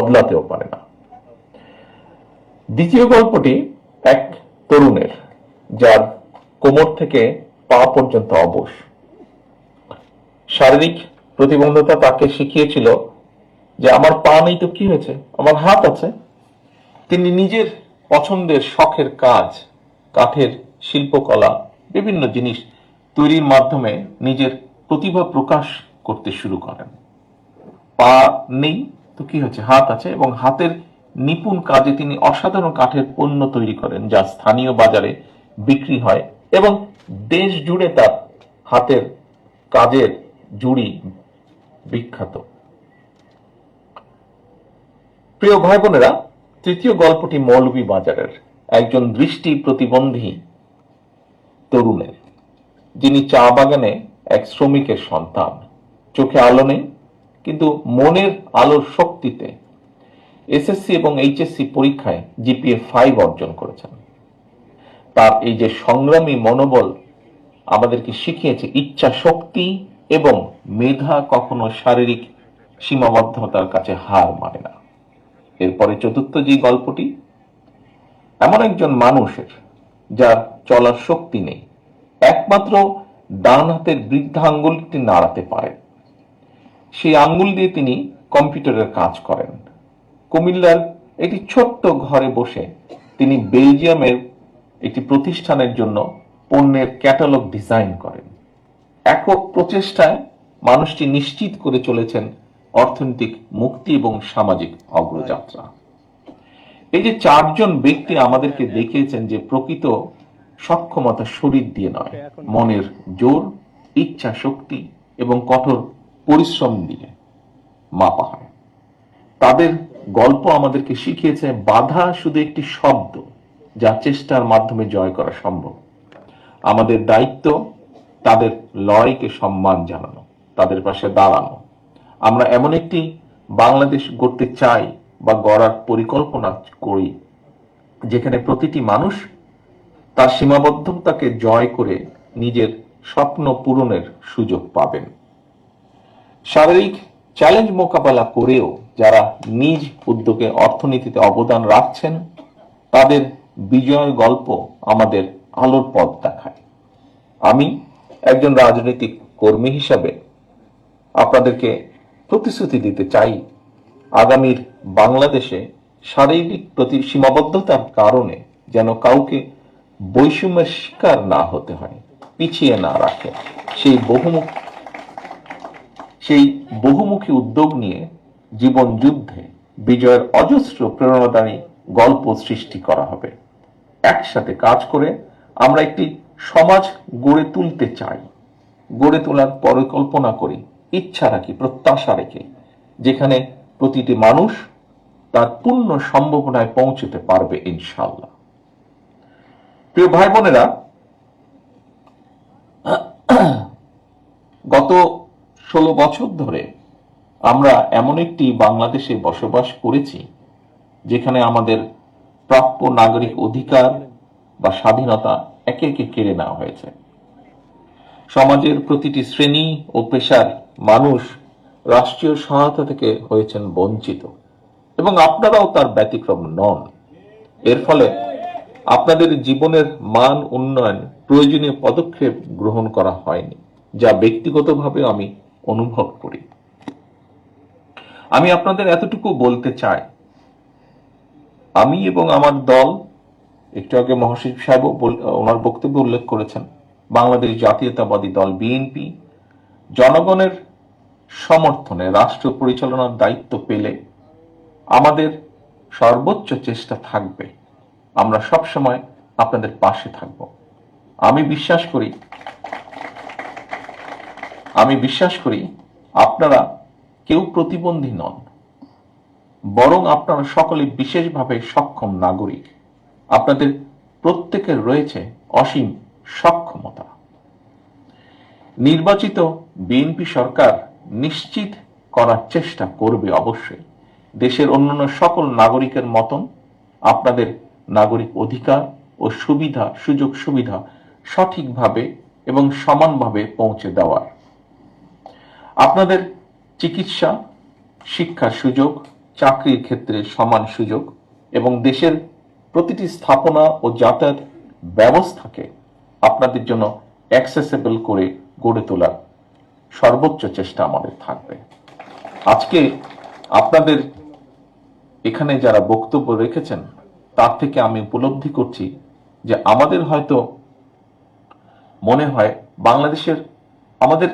বদলাতেও পারে না। দ্বিতীয় গল্পটি এক তরুণের, যার কোমর থেকে পা পর্যন্ত অবশ। শারীরিক প্রতিবন্ধতা তাকে শিখিয়েছিল যে আমার পা নেই তো কি হয়েছে, আমার হাত আছে। তিনি নিজের পছন্দের শখের কাজ, কাঠের শিল্পকলা, বিভিন্ন জিনিস তৈরির মাধ্যমে নিজের প্রতিভা প্রকাশ করতে শুরু করেন। পা নেই তো কি হয়েছে, হাত আছে, এবং হাতের নিপুণ কাজে তিনি অসাধারণ কাঠের পণ্য তৈরি করেন, যা স্থানীয় বাজারে বিক্রি হয় এবং দেশ জুড়ে তার হাতের কাজের জুড়ি বিখ্যাত। প্রিয় ভাই বোনেরা, তৃতীয় গল্পটি মৌলভীবাজারের একজন দৃষ্টি প্রতিবন্ধী তরুণের, যিনি চা বাগানে এক শ্রমিকের সন্তান। চোখে আলো নেই, কিন্তু মনের আলোর শক্তিতে এসএসসি এবং এইচএসসি পরীক্ষায় জিপিএ 5 অর্জন করেছেন। তার এই যে সংগ্রামী মনোবল আমাদেরকে শিখিয়েছে ইচ্ছা শক্তি এবং মেধা কখনো শারীরিক সীমাবদ্ধতার কাছে হার মানে না। এরপরে চতুর্থ যে গল্পটি, এমন একজন মানুষের যার চলার শক্তি নেই, একমাত্র ডান হাতের বৃদ্ধা আঙ্গুলটি নাড়াতে পারেন। সেই আঙ্গুল দিয়ে তিনি কম্পিউটারের কাজ করেন। কুমিল্লার একটি ছোট্ট ঘরে বসে তিনি বেলজিয়ামের একটি প্রতিষ্ঠানের জন্য পণ্যের ক্যাটালগ ডিজাইন করেন। একক প্রচেষ্টায় মানুষটি নিশ্চিত করে চলেছেন অর্থনৈতিক মুক্তি এবং সামাজিক অগ্রযাত্রা। এই যে চারজন ব্যক্তি আমাদেরকে দেখিয়েছেন যে প্রকৃত সক্ষমতা শরীর দিয়ে নয়, মনের জোর, ইচ্ছা শক্তি এবং কঠোর পরিশ্রম দিয়ে মাপা হয়। তাদের গল্প আমাদেরকে শিখিয়েছে বাধা শুধু একটি শব্দ, যা চেষ্টার মাধ্যমে জয় করা সম্ভব। আমাদের দায়িত্ব তাদের লড়াইকে সম্মান জানানো, তাদের পাশে দাঁড়ানো। আমরা এমন একটি বাংলাদেশ গড়তে চাই বা গড়ার পরিকল্পনা করি যেখানে প্রতিটি মানুষ তার সীমাবদ্ধতাকে জয় করে নিজের স্বপ্ন পূরণের সুযোগ পাবেন। শারীরিক চ্যালেঞ্জ মোকাবেলা করেও যারা নিজ উদ্যোগে অর্থনীতিতে অবদান রাখছেন, তাদের বিজয় গল্প আমাদের আলোর পথ দেখায়। আমি একজন রাজনৈতিক কর্মী হিসাবে আপনাদেরকে প্রতিশ্রুতি দিতে চাই, আগামীর বাংলাদেশে শারীরিক সীমাবদ্ধতার কারণে যেন কাউকে বৈষম্যের শিকার না হতে হয়, পিছিয়ে না রাখে, সেই বহুমুখী উদ্যোগ নিয়ে জীবন যুদ্ধে বিজয়ের অজস্র প্রেরণাদায়ী গল্প সৃষ্টি করা হবে। একসাথে কাজ করে আমরা একটি সমাজ গড়ে তুলতে চাই, গড়ে তোলার পরিকল্পনা করি, ইচ্ছা রাখি, প্রত্যাশা রেখে, যেখানে প্রতিটি মানুষ তার পূর্ণ সম্ভাবনায় পৌঁছতে পারবে ইনশাআল্লাহ। প্রিয় ভাই বোনেরা, গত 16 বছর ধরে আমরা এমন একটি বাংলাদেশে বসবাস করেছি যেখানে আমাদের প্রাপ্য নাগরিক অধিকার বা স্বাধীনতা একে একে কেড়ে নেওয়া হয়েছে। সমাজের প্রতিটি শ্রেণী ও পেশার মানুষ রাষ্ট্রীয় সহায়তা থেকে হয়েছেন বঞ্চিত, এবং আপনারাও তার ব্যতিক্রম নন। এর ফলে আপনাদের জীবনের মান উন্নয়ন প্রয়োজনীয় পদক্ষেপ গ্রহণ করা হয়নি, যা ব্যক্তিগতভাবে আমি অনুভব করি। আমি আপনাদের এতটুকু বলতে চাই, আমি এবং আমার দল, একটু আগে মহাসচিব সাহেব ওনার বক্তব্যে উল্লেখ করেছেন, বাংলাদেশ জাতীয়তাবাদী দল বিএনপি জনগণের সমর্থনে রাষ্ট্র পরিচালনার দায়িত্ব পেলে আমাদের সর্বোচ্চ চেষ্টা থাকবে, আমরা সবসময় আপনাদের পাশে থাকব। আমি বিশ্বাস করি আপনারা কেউ প্রতিবন্ধী নন, বরং আপনারা সকলে বিশেষভাবে সক্ষম নাগরিক। আপনাদের প্রত্যেকের রয়েছে অসীম সক্ষমতা। নির্বাচিত বিএনপি সরকার নিশ্চিত করার চেষ্টা করবে অবশ্যই দেশের অন্যান্য সকল নাগরিকের মতন আপনাদের নাগরিক অধিকার ও সুযোগ সুবিধা সঠিকভাবে এবং সমানভাবে পৌঁছে দেওয়ার। আপনাদের চিকিৎসা, শিক্ষার সুযোগ, চাকরির ক্ষেত্রে সমান সুযোগ এবং দেশের প্রতিটি স্থাপনা ও যাতায়াত ব্যবস্থাকে আপনাদের জন্য অ্যাক্সেসেবল করে গড়ে তোলার সর্বোচ্চ চেষ্টা আমাদের থাকবে। আজকে আপনাদের এখানে যারা বক্তব্য রেখেছেন তার থেকে আমি উপলব্ধি করছি যে আমাদের হয়তো মনে হয় বাংলাদেশের আমাদের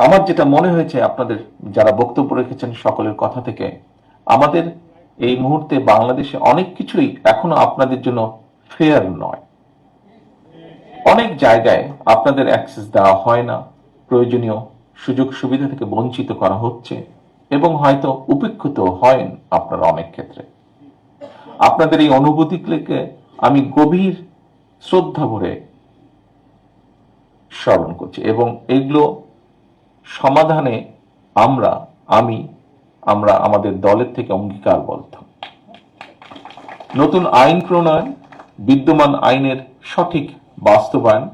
আমার যেটা মনে হয়েছে আপনাদের যারা বক্তব্য রেখেছেন সকলের কথা থেকে, আমাদের এই মুহূর্তে বাংলাদেশে অনেক কিছুই এখনো আপনাদের জন্য ফেয়ার নয়। অনেক জায়গায় আপনাদের অ্যাক্সেস দেওয়া হয় না, প্রয়োজনীয় সুযোগ সুবিধা থেকে বঞ্চিত করা হচ্ছে এবং হয়তো উপেক্ষিত হয় আপনারা অনেক ক্ষেত্রে। আপনাদের এই অনুভূতিগুলিকে আমি গভীর শ্রদ্ধা ভরে স্মরণ করছি এবং এগুলো সমাধানে আমরা আমাদের দলের থেকে অঙ্গীকারবদ্ধ। নতুন আইন প্রণয়ন, বিদ্যমান আইনের সঠিক বাস্তবায়ন,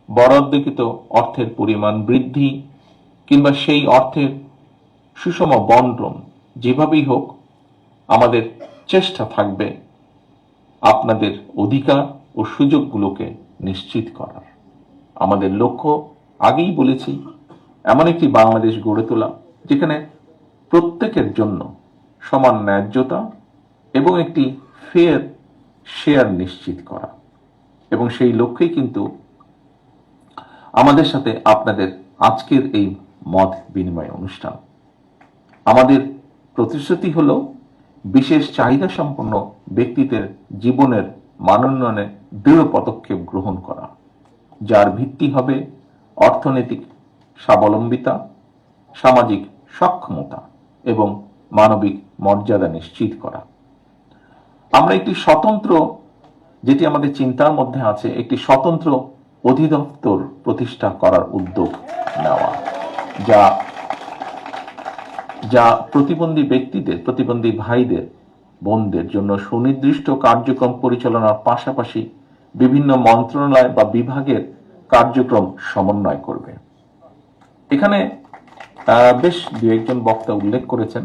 বরাদ্দকৃত অর্থের পরিমাণ বৃদ্ধি কিংবা সেই অর্থের সুষম বন্টন, যেভাবেই হোক আমাদের চেষ্টা থাকবে আপনাদের অধিকার ও সুযোগগুলোকে নিশ্চিত করার। আমাদের লক্ষ্য, আগেই বলেছি, এমন একটি বাংলাদেশ গড়ে তোলা যেখানে প্রত্যেকের জন্য সমান ন্যায্যতা এবং একটি ফেয়ার শেয়ার নিশ্চিত করা। এবং সেই লক্ষ্যেই কিন্তু আমাদের সাথে আপনাদের আজকের এই মত বিনিময় অনুষ্ঠান। আমাদের প্রতিশ্রুতি হলো বিশেষ চাহিদা সম্পন্ন ব্যক্তিদের জীবনের মানোন্নয়নে দৃঢ় পদক্ষেপ গ্রহণ করা, যার ভিত্তি হবে অর্থনৈতিক স্বাবলম্বিতা, সামাজিক সক্ষমতা এবং মানবিক মর্যাদা নিশ্চিত করা। আমরা একটি স্বতন্ত্র, যেটি আমাদের চিন্তার মধ্যে আছে, একটি স্বতন্ত্র অধিদপ্তর প্রতিষ্ঠা করার উদ্যোগ নেওয়া, যা প্রতিবন্ধী ব্যক্তিদের, প্রতিবন্ধী ভাইদের, বোনদের জন্য সুনির্দিষ্ট কার্যক্রম পরিচালনার পাশাপাশি বিভিন্ন মন্ত্রণালয় বা বিভাগের কার্যক্রম সমন্বয় করবে। এখানে বেশ দু একজন বক্তা উল্লেখ করেছেন,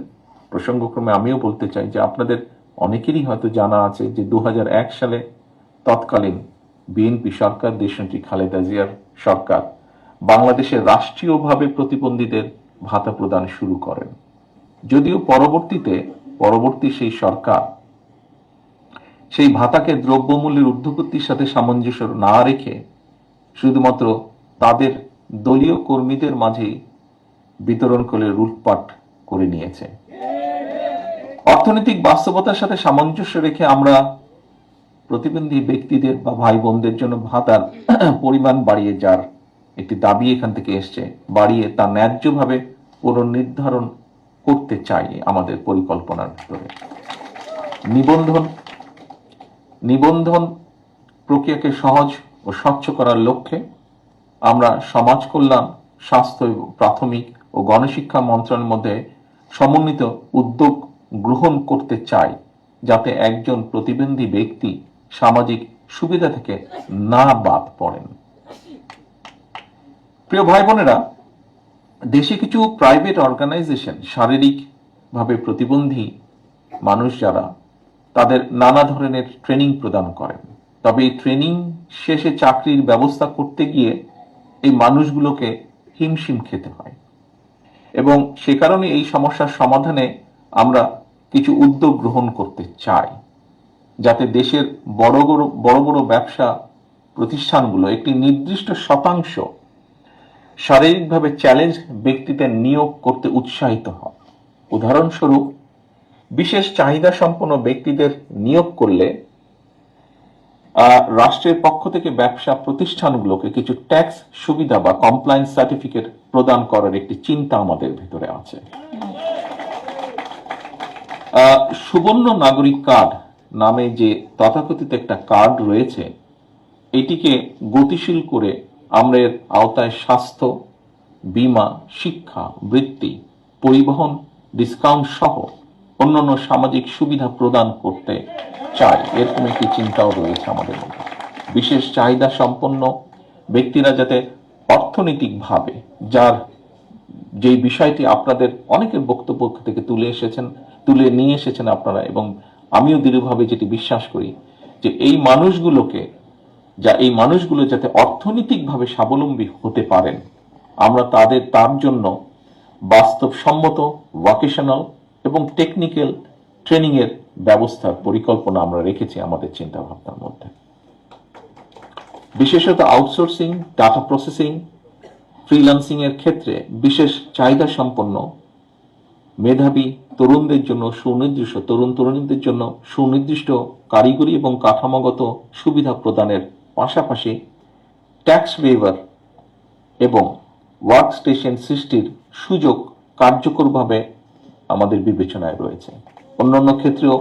প্রসঙ্গক্রমে আমিও বলতে চাই যে আপনাদের অনেকেরই হয়তো জানা আছে যে 2001 সালে তৎকালীন বিএনপি সরকার, দেশনেত্রী খালেদা জিয়ার সরকার, বাংলাদেশে রাষ্ট্রীয়ভাবে প্রতিবন্ধীদের ভাতা প্রদান শুরু করেন। যদিও পরবর্তী সেই সরকার সেই ভাতাকে দ্রব্যমূল্যের ঊর্ধ্বগতির সাথে সামঞ্জস্য না রেখে শুধুমাত্র তাদের দলীয় কর্মীদের মাঝে বিতরণ করে লুটপাট করে নিয়েছে। অর্থনৈতিক বাস্তবতার সাথে সামঞ্জস্য রেখে আমরা প্রতিবন্ধী ব্যক্তিদের বা ভাই বোনদের জন্য ভাতার পরিমাণ বাড়িয়ে, যার একটি দাবি এখান থেকে এসছে, বাড়িয়ে তা ন্যায্যভাবে পুনর্নির্ধারণ করতে চাই আমাদের পরিকল্পনার ভিতরে। নিবন্ধন প্রক্রিয়াকে সহজ ও স্বচ্ছ করার লক্ষ্যে আমরা সমাজ কল্যাণ, স্বাস্থ্য, প্রাথমিক ও গণশিক্ষা মন্ত্রণালয়ের মধ্যে সমন্বিত উদ্যোগ গ্রহণ করতে চাই, যাতে একজন প্রতিবন্ধী ব্যক্তি সামাজিক সুবিধা থেকে না বাদ পড়েন। প্রিয় ভাই বোনেরা, দেশে কিছু প্রাইভেট অর্গানাইজেশন শারীরিকভাবে প্রতিবন্ধী মানুষ যারা, তাদের নানা ধরনের ট্রেনিং প্রদান করেন। তবে এই ট্রেনিং শেষে চাকরির ব্যবস্থা করতে গিয়ে এই মানুষগুলোকে হিমশিম খেতে হয় এবং সে কারণে এই সমস্যার সমাধানে আমরা কিছু উদ্যোগ গ্রহণ করতে চাই, যাতে দেশের বড় বড় ব্যবসা প্রতিষ্ঠানগুলো একটি নির্দিষ্ট শতাংশ শারীরিকভাবে চ্যালেঞ্জ ব্যক্তিদের নিয়োগ করতে উৎসাহিত হয়। উদাহরণস্বরূপ, বিশেষ চাহিদা সম্পন্ন ব্যক্তিদের নিয়োগ করলে রাষ্ট্রের পক্ষ থেকে ব্যবসা প্রতিষ্ঠানগুলোকে কিছু ট্যাক্স সুবিধা বা কমপ্লায়েন্স সার্টিফিকেট প্রদান করার একটি চিন্তা আমাদের ভিতরে আছে। সুবর্ণ নাগরিক কার্ড নামে যে তথাকথিত একটা কার্ড রয়েছে, এটিকে গতিশীল করে আমরা এর আওতায় স্বাস্থ্য, বীমা, শিক্ষা, বৃত্তি, পরিবহন, ডিসকাউন্ট সহ অন্যান্য সামাজিক সুবিধা প্রদান করতে চাই। এরকম একটি চিন্তাও রয়েছে আমাদের মধ্যে। বিশেষ চাহিদা সম্পন্ন ব্যক্তিরা যাতে অর্থনৈতিকভাবে, যেই বিষয়টি আপনাদের অনেকের বক্তব্য থেকে তুলে এসেছেন, তুলে নিয়ে এসেছেন আপনারা, এবং আমিও দৃঢ়ভাবে যেটি বিশ্বাস করি যে এই মানুষগুলো যাতে অর্থনৈতিকভাবে স্বাবলম্বী হতে পারেন, আমরা তার জন্য বাস্তবসম্মত ভোকেশনাল এবং টেকনিক্যাল ট্রেনিং এর ব্যবস্থার পরিকল্পনা আমরা রেখেছি আমাদের চিন্তা ভাবনার মধ্যে। বিশেষত আউটসোর্সিং, ডাটা প্রসেসিং, ফ্রিল্যান্সিং এর ক্ষেত্রে বিশেষ চাহিদা সম্পন্ন মেধাবী তরুণদের জন্য তরুণীদের জন্য সুনির্দিষ্ট কারিগরি এবং কাঠামোগত সুবিধা প্রদানের পাশাপাশি ট্যাক্স ওয়েভার এবং ওয়ার্ক স্টেশন সৃষ্টির সুযোগ কার্যকরভাবে আমাদের বিবেচনায় রয়েছে। অন্যান্য ক্ষেত্রেও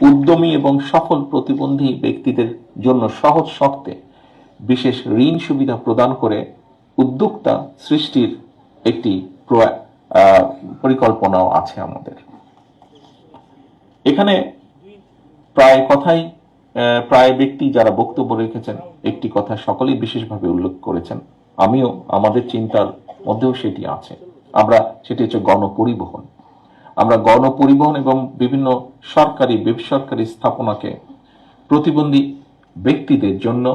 উদ্যমী এবং সফল প্রতিবন্ধী ব্যক্তিদের জন্য সহজ শর্তে বিশেষ ঋণ সুবিধা প্রদান করে উদ্যোক্তা সৃষ্টির একটি পরিকল্পনাও আছে আমাদের। এখানে প্রায় ব্যক্তি যারা বক্তব্য রেখেছেন একটি কথা সকলেই বিশেষভাবে উল্লেখ করেছেন, আমিও আমাদের চিন্তার মধ্যেও সেটি আছে। সেটি হচ্ছে গণপরিবহন। আমরা গণপরিবহন এবং বিভিন্ন সরকারি বেসরকারি স্থাপনাকে প্রতিবন্ধী ব্যক্তিদের জন্য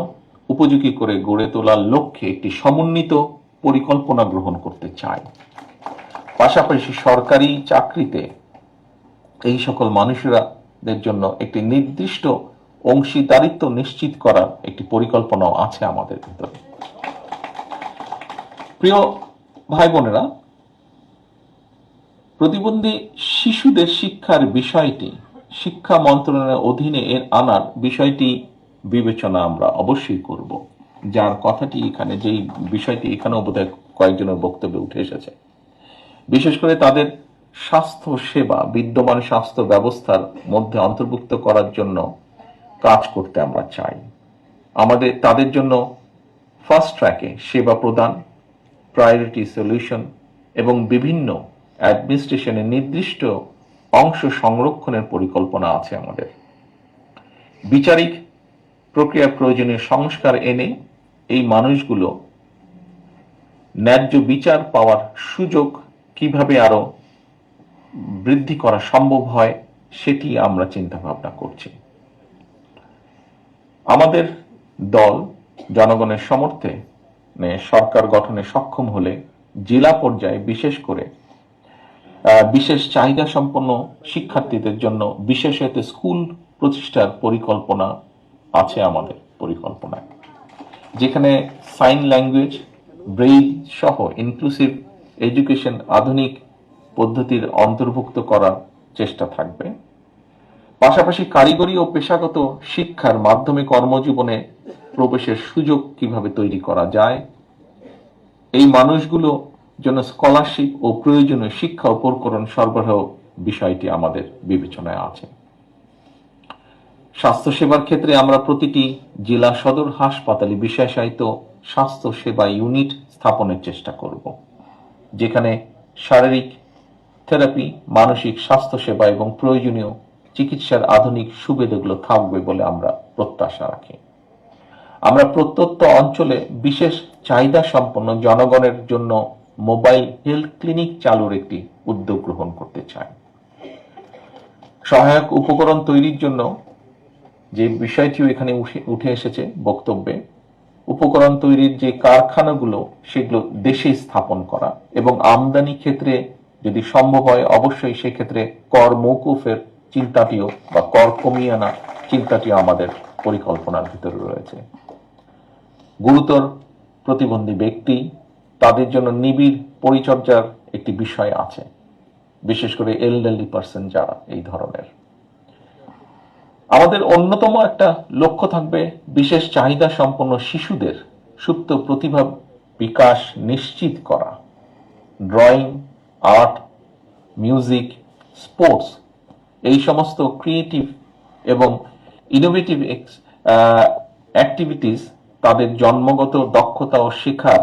উপযোগী করে গড়ে তোলার লক্ষ্যে একটি সমন্বিত পরিকল্পনা গ্রহণ করতে চাই। পাশাপাশি সরকারি চাকরিতে এই সকল মানুষদের জন্য একটি নির্দিষ্ট অংশীদারিত্ব নিশ্চিত করার একটি পরিকল্পনাও আছে আমাদের ভিতরে। প্রিয় ভাই বোনেরা, প্রতিবন্ধী শিশুদের শিক্ষার বিষয়টি শিক্ষা মন্ত্রণালয়ের অধীনে আনার বিষয়টি বিবেচনা আমরা অবশ্যই করব, যার কথাটি এখানে, যেই বিষয়টি এখানেও বোধহয় কয়েকজনের বক্তব্যে উঠে এসেছে। বিশেষ করে তাদের স্বাস্থ্য সেবা বিদ্যমান স্বাস্থ্য ব্যবস্থার মধ্যে অন্তর্ভুক্ত করার জন্য কাজ করতে আমরা চাই। তাদের জন্য ফাস্ট ট্র্যাকে সেবা প্রদান, প্রায়োরিটি সলিউশন এবং বিভিন্ন অ্যাডমিনিস্ট্রেশনের নির্দিষ্ট অংশ সংরক্ষণের পরিকল্পনা আছে আমাদের। বিচারিক প্রক্রিয়া প্রয়োজনীয় সংস্কার এনে এই মানুষগুলো ন্যায্য বিচার পাওয়ার সুযোগ কিভাবে আরো বৃদ্ধি করা সম্ভব হয় সেটি আমরা চিন্তা ভাবনা করছি। আমাদের দল জনগণের সমর্থে সরকার গঠনে সক্ষম হলে জেলা পর্যায়ে বিশেষ করে বিশেষ চাহিদা সম্পন্ন শিক্ষার্থীদের জন্য বিশেষায়িত স্কুল প্রতিষ্ঠার পরিকল্পনা আছে আমাদের পরিকল্পনায়, যেখানে সাইন ল্যাঙ্গুয়েজ, ব্রেইল সহ ইনক্লুসিভ এডুকেশন আধুনিক পদ্ধতির অন্তর্ভুক্ত করার চেষ্টা থাকবে। পাশাপাশি কারিগরি ও পেশাগত শিক্ষার মাধ্যমে কর্মজীবনে প্রবেশের সুযোগ কিভাবে তৈরি করা যায়, এই মানুষগুলো জন্য স্কলারশিপ ও প্রয়োজনীয় শিক্ষা উপকরণ সরবরাহ বিষয়টি আমাদের বিবেচনায় আছে। স্বাস্থ্যসেবার ক্ষেত্রে আমরা প্রতিটি জেলা সদর হাসপাতালে বিশেষায়িত স্বাস্থ্য সেবা ইউনিট স্থাপনের চেষ্টা করব, যেখানে শারীরিক থেরাপি, মানসিক স্বাস্থ্য সেবা এবং প্রয়োজনীয় চিকিৎসার আধুনিক সুবিধাগুলো থাকবে বলে আমরা প্রত্যাশা রাখি। আমরা প্রত্যন্ত অঞ্চলে বিশেষ চাহিদা সম্পন্ন জনগণের জন্য মোবাইল হেলথ ক্লিনিক চালুর একটি উদ্যোগ গ্রহণ করতে চাই। সহায়ক উপকরণ তৈরির জন্য যে বিষয়টিও এখানে উঠে এসেছে বক্তব্যে, উপকরণ তৈরির যে কারখানাগুলো সেগুলো দেশে স্থাপন করা এবং আমদানি ক্ষেত্রে যদি সম্ভব হয় অবশ্যই সেক্ষেত্রে কর মওকুফের চিন্তাটিও বা কর কমিয়ে আনা চিন্তাটিও আমাদের পরিকল্পনার ভিতরে রয়েছে। গুরুতর প্রতিবন্ধী ব্যক্তি, তাদের জন্য নিবিড় পরিচর্যার একটি বিষয় আছে, বিশেষ করে এলডারলি পার্সন যারা এই ধরনের। আমাদের অন্যতম একটা লক্ষ্য থাকবে বিশেষ চাহিদা সম্পন্ন শিশুদের সুপ্ত প্রতিভা বিকাশ নিশ্চিত করা। ড্রয়িং, আর্ট, মিউজিক, স্পোর্টস, এই সমস্ত ক্রিয়েটিভ এবং ইনোভেটিভ অ্যাক্টিভিটিস তাদের জন্মগত দক্ষতা ও শেখার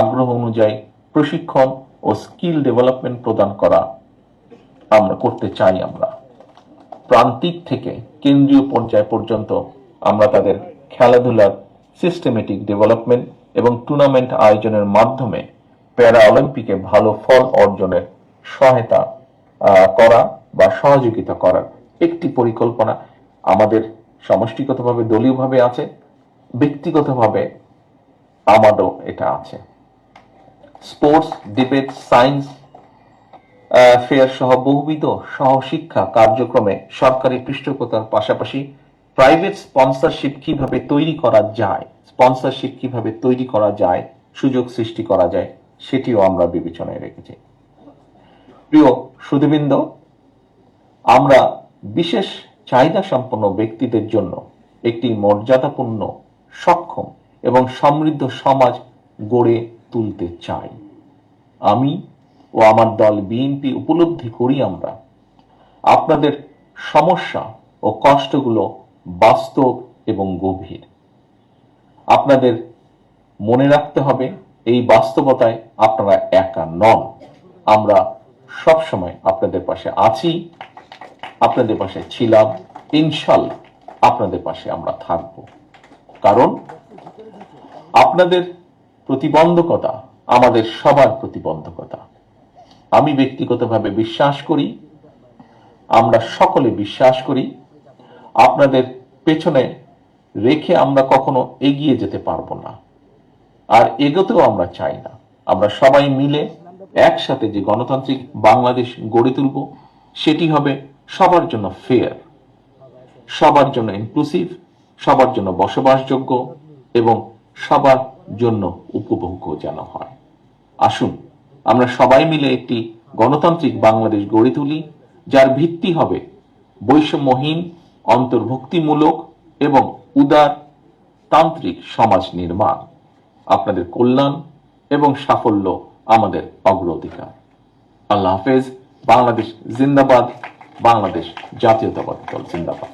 আগ্রহ অনুযায়ী প্রশিক্ষণ ও স্কিল ডেভেলপমেন্ট প্রদান করা আমরা করতে চাই। আমরা প্রান্তিক থেকে কেন্দ্রীয় পর্যায় পর্যন্ত আমরা তাদের খেলাধুলার সিস্টেমেটিক ডেভেলপমেন্ট এবং টুর্নামেন্ট আয়োজনের মাধ্যমে প্যারা অলিম্পিকে ভালো ফল অর্জনের সহায়তা করা বা সহযোগিতা করার একটি পরিকল্পনা আমাদের সমষ্টিগতভাবে দলীয়ভাবে আছে, ব্যক্তিগতভাবে আমারও এটা আছে। স্পোর্টস, ডিবেট, সায়েন্স ফেয়ার সহ বহুবিধ সহশিক্ষা কার্যক্রমে সরকারি পৃষ্ঠপোষকতার পাশাপাশি প্রাইভেট স্পন্সরশিপ কিভাবে তৈরি করা যায়, সুযোগ সৃষ্টি করা যায়, সেটিও আমরা বিবেচনায় রেখেছি। প্রিয় সুধীবৃন্দ, আমরা বিশেষ চাহিদা সম্পন্ন ব্যক্তিদের জন্য একটি মর্যাদাপূর্ণ, সক্ষম এবং সমৃদ্ধ সমাজ গড়ে তুলতে চাই। আমি ও আমার দল বিএনপি উপলব্ধি করি আমরা আপনাদের সমস্যা ও কষ্টগুলো বাস্তব এবং গভীর। আপনাদের মনে রাখতে হবে, এই বাস্তবতায় আপনারা একা নন। আমরা সবসময় আপনাদের পাশে আছি, আপনাদের পাশে ছিলাম, ইনশাল্লাহ আপনাদের পাশে আমরা থাকব। কারণ আপনাদের প্রতিবন্ধকতা আমাদের সবার প্রতিবন্ধকতা। আমি ব্যক্তিগতভাবে বিশ্বাস করি, আমরা সকলে বিশ্বাস করি, আপনাদের পেছনে রেখে আমরা কখনো এগিয়ে যেতে পারবো না, আর এগোতেও আমরা চাই না। আমরা সবাই মিলে একসাথে যে গণতান্ত্রিক বাংলাদেশ গড়ে তুলব, সেটি হবে সবার জন্য ফেয়ার, সবার জন্য ইনক্লুসিভ, সবার জন্য বসবাসযোগ্য এবং সবার জন্য উপভোগ্য যেন হয়। আসুন আমরা সবাই মিলে একটি গণতান্ত্রিক বাংলাদেশ গড়ে তুলি, যার ভিত্তি হবে বৈষম্যহীন, অন্তর্ভুক্তিমূলক এবং উদার তান্ত্রিক সমাজ নির্মাণ। আপনাদের কল্যাণ এবং সাফল্য আমাদের অগ্রাধিকার। আল্লাহ হাফেজ। বাংলাদেশ জিন্দাবাদ। বাংলাদেশ জাতীয়তাবাদী দল জিন্দাবাদ।